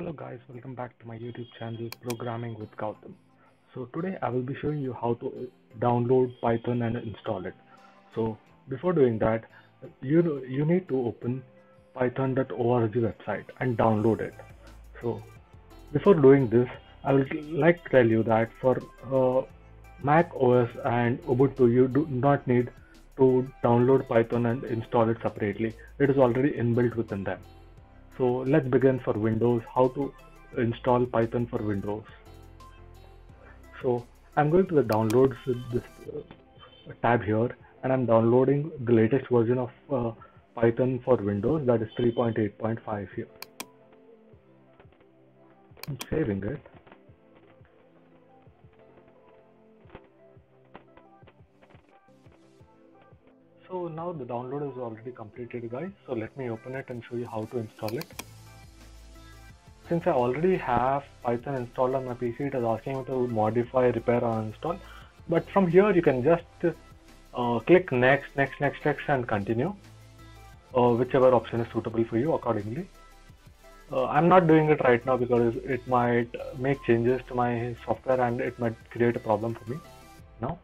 Hello guys, welcome back to my YouTube channel Programming with Gautam. So today I will be showing you how to download Python and install it. So before doing that, you need to open python.org website and download it. So before doing this, I would like to tell you that for Mac OS and Ubuntu, you do not need to download Python and install it separately. It is already inbuilt within them. So let's begin for Windows, how to install Python for Windows. So I'm going to the downloads this tab here, and I'm downloading the latest version of Python for Windows, that is 3.8.5 here. I'm saving it. So now the download is already completed guys, so let me open it and show you how to install it. Since I already have Python installed on my PC, it is asking me to modify, repair or install. But from here you can just click next and continue, whichever option is suitable for you accordingly. I'm not doing it right now because it might make changes to my software and it might create a problem for me now.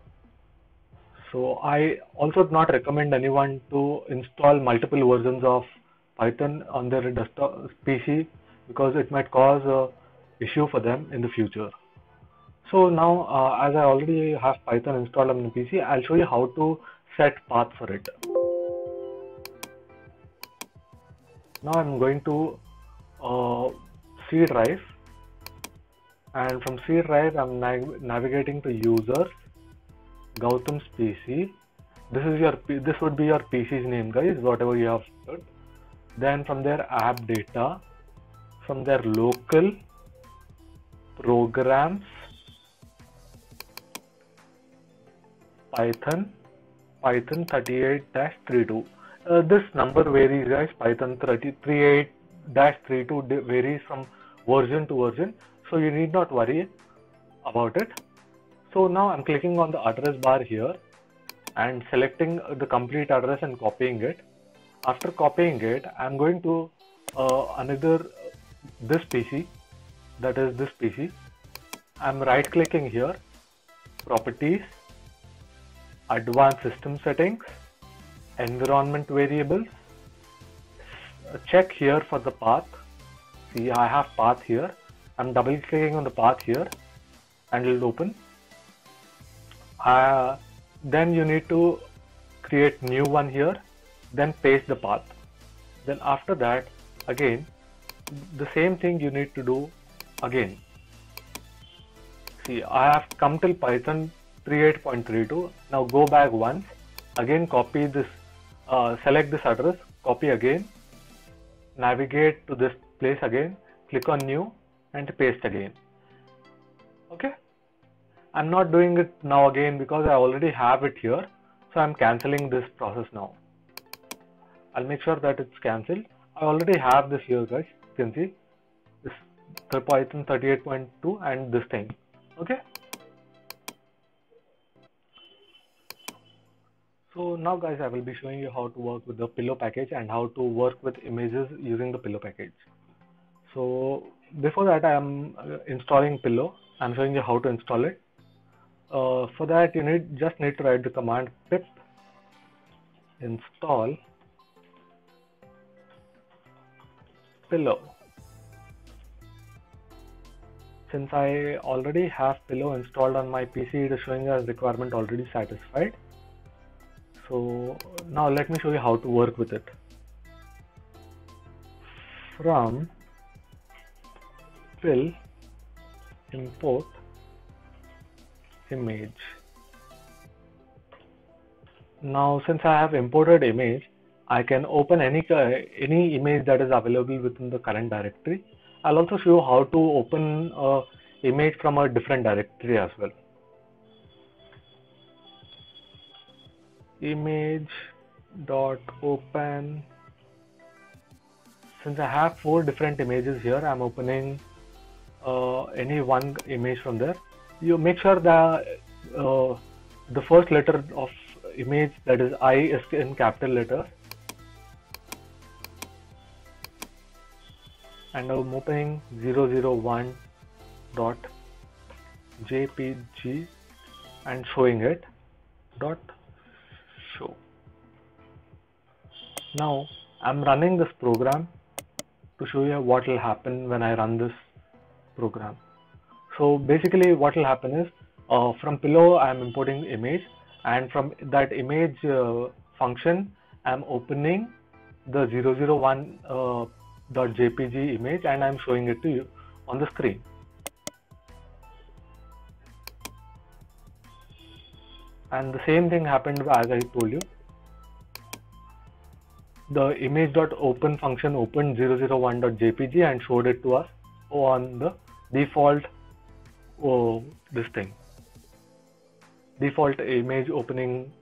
So I also do not recommend anyone to install multiple versions of Python on their desktop PC because it might cause an issue for them in the future. So now as I already have Python installed on the PC, I'll show you how to set path for it. Now I'm going to C drive, and from C drive I'm navigating to users, Gautam's PC. This would be your PC's name guys, whatever you have put. Then from there app data, from there local programs, Python 38-32. This number varies guys. Python 38-32 varies from version to version, so you need not worry about it. So now I'm clicking on the address bar here and selecting the complete address and copying it. After copying it, I'm going to this PC, that is this PC. I'm right clicking here, properties, advanced system settings, environment variables, check here for the path. See, I have path here. I'm double clicking on the path here and it will open. Then you need to create new one here, then paste the path. Then after that, again the same thing you need to do again. See, I have come till Python 38.32. Now go back once, again copy this, select this address, copy again, navigate to this place again, click on new and paste again. Okay. I'm not doing it now again because I already have it here, so I'm cancelling this process now. I'll make sure that it's cancelled. I already have this here guys, you can see this Python 38.2 and this thing. Okay. So now guys, I will be showing you how to work with the Pillow package and how to work with images using the Pillow package. So before that, I am installing Pillow. I'm showing you how to install it. For that, you just need to write the command pip install Pillow. Since I already have Pillow installed on my PC, it is showing as requirement already satisfied. So now let me show you how to work with it. From Pill import image. Now since I have imported image, I can open any image that is available within the current directory. I'll also show you how to open an image from a different directory as well. Image.open. Since I have 4 different images here, I'm opening any one image from there. You make sure that the first letter of image, that is I, is in capital letters. and I'm opening 001.jpg and showing it dot show. Now I'm running this program to show you what will happen when I run this program. So basically what will happen is from Pillow I'm importing image, and from that image function I'm opening the 001.jpg image and I'm showing it to you on the screen. And the same thing happened as I told you. The image.open function opened 001.jpg and showed it to us on the default default image opening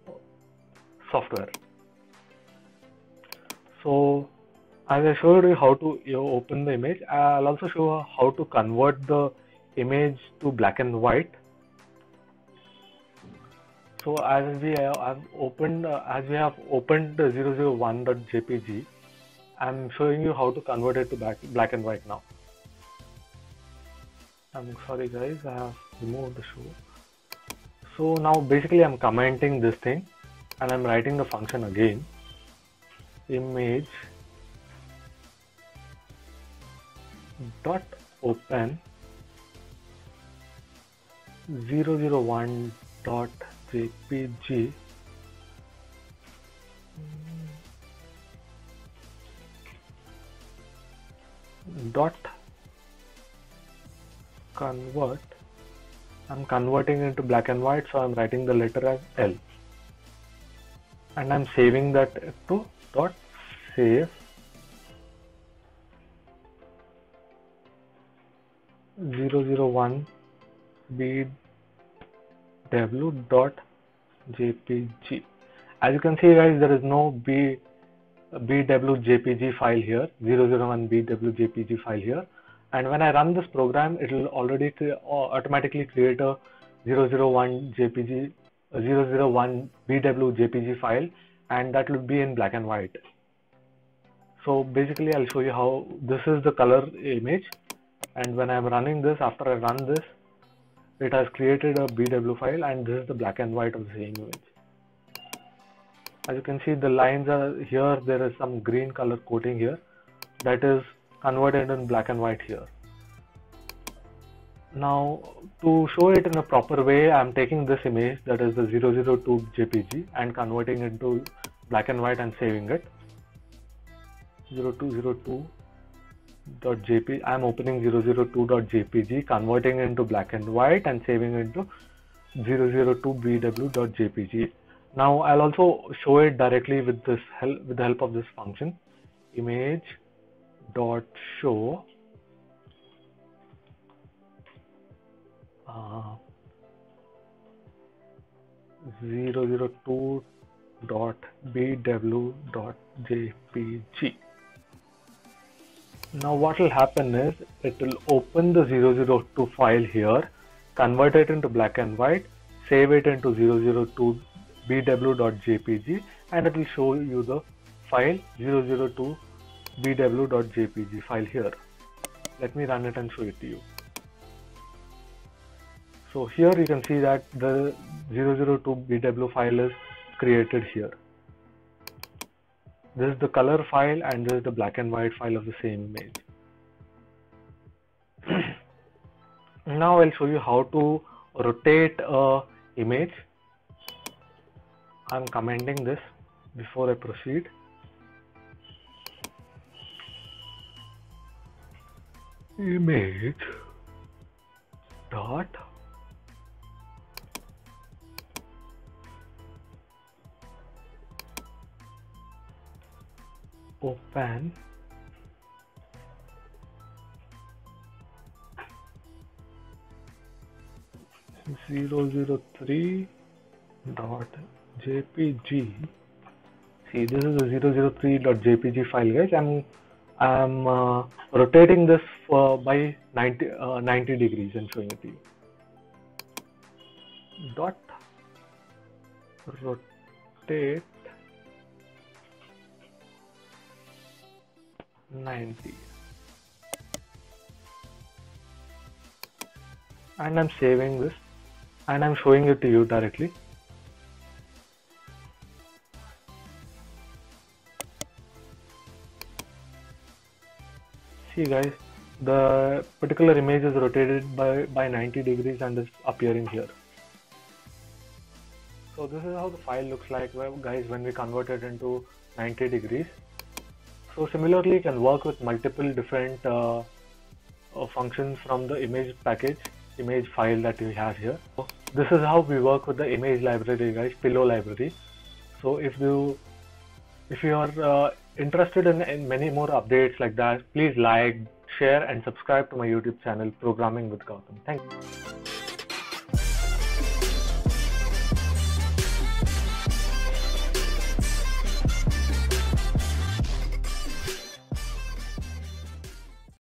software. So as I showed you how to open the image, I'll also show how to convert the image to black and white. So as we have opened the 001.jpg, I'm showing you how to convert it to black and white now. I'm sorry guys, I have removed the show. So now basically I'm commenting this thing and I'm writing the function again. Image dot open 001.jpg dot convert. I'm converting into black and white, so I'm writing the letter as L and I'm saving that to dot save 001 bw.jpg. As you can see guys, there is no bw.jpg file here, 001 bw.jpg file here, and when I run this program it will already automatically create a 001 bw.jpg file, and that will be in black and white. So basically I'll show you how this is the color image, and when I'm running this, after I run this, it has created a BW file, and this is the black and white of the same image. As you can see, the lines are here, there is some green color coating here that is converted in black and white here. Now to show it in a proper way, I'm taking this image, that is the 002 JPG, and converting it into black and white and saving it. 0202.jpg. I'm opening 002.jpg, converting into black and white and saving into 002bw.jpg. Now I'll also show it directly with the help of this function, image.show uh, 002.bw.jpg. Now what will happen is it will open the 002 file here, convert it into black and white, save it into 002bw.jpg, and it will show you the file 002bw.jpg file here. Let me run it and show it to you. So here you can see that the 002bw file is created here. This is the color file and this is the black and white file of the same image. Now I'll show you how to rotate a image. I'm commenting this before I proceed. Image dot open 003.jpg. See, this is a 003.jpg file, guys. I'm rotating this by 90 degrees and showing it to you. Dot rotate 90. and I'm saving this and I'm showing it to you directly. See guys, the particular image is rotated by 90 degrees and is appearing here. So this is how the file looks like, guys, when we convert it into 90 degrees. So similarly, you can work with multiple different functions from the image package, image file that we have here. So this is how we work with the image library, guys, Pillow library. So if you are interested in many more updates like that, please like, share and subscribe to my YouTube channel, Programming with Gautam. Thank you.